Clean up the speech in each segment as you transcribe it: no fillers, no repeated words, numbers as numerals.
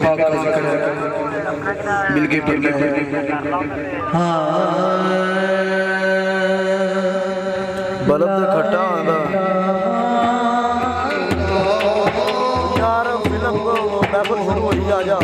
पाक का जिक्र है, मिल के पढ़ना है। हाँ बलब ते खट्टा आंदा यार फिल्म महफिल शुरू हो जा जा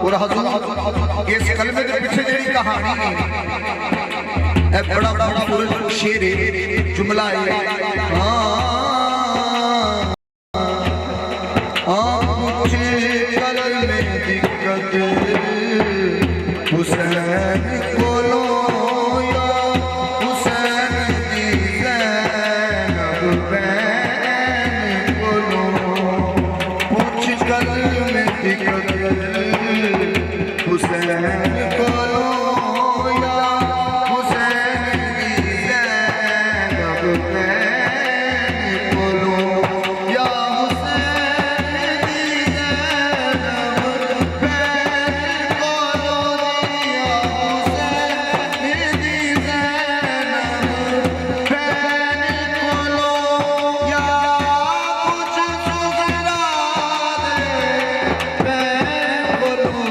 और हजूर इस कलमे के पीछे जी कहानी है बड़ा खूबसूरत शेर है जुमला है कलमे दिक्कत हुसैन बोलो या हुसैन दी ज़ैनब बैन बोलो कुछ कलमे दिक्कत हुसैन बोलो या हुसैन दी ज़ैनब बैन बोलो या हुसैन दी ज़ैनब बैन बोलो या हुसैन दी ज़ैनब बैन बोलो या कुछ सुगरा दे बैन बोलो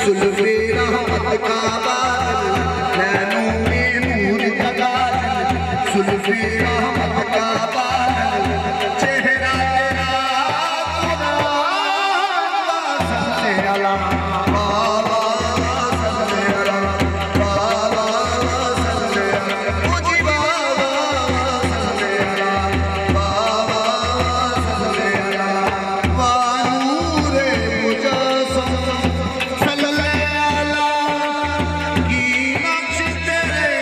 सुल्फे रहमत का बादल नैनों में नूर जगा दिल सुल्फे रहमत का बादल चेहरा तेरा सबसे आला बाबा सबसे आला बाबा सबसे आला मुझे बाबा सबसे आला बाबा सबसे आला वानूरे मुजस्सम सल्लल्लाहु अलैहि की नक्श तेरे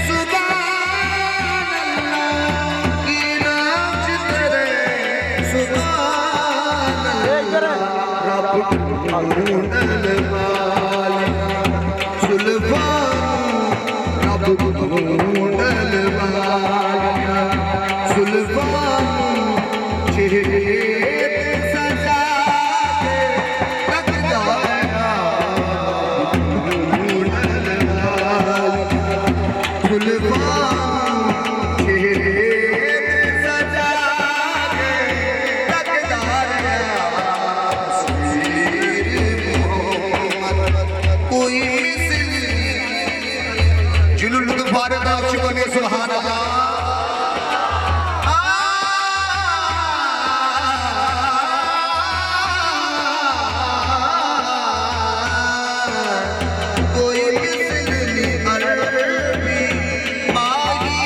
सुभान अल्लाह की नक्श तेरे सुभान अल्लाह रब ढूंढल वाला सुल्फान रब ढूंढल वाला सुल्फान चेहरे सजा के रखता ढूंढल वाला सुल्फान चेहरे सजा के रखता कोई मिसल जुलुल फारद बने सुभान अल्लाह कोई मिसल अरबी माही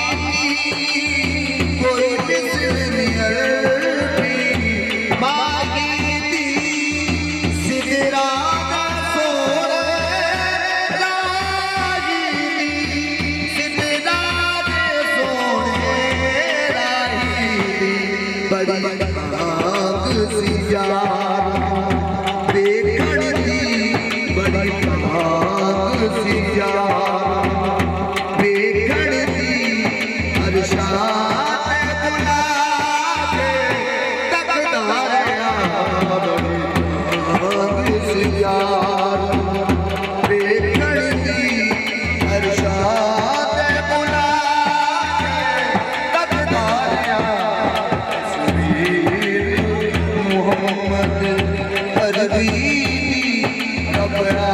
कोई मिसल अरबी माही सिदरा बड़ी आग सी यार देखण दी बड़ी आग सी यार देखण दी अरशात बुला के तकदा बड़ी आग सी यार देखण दी अरशात बुला के तकदा मोहम्मद अरबी घबरा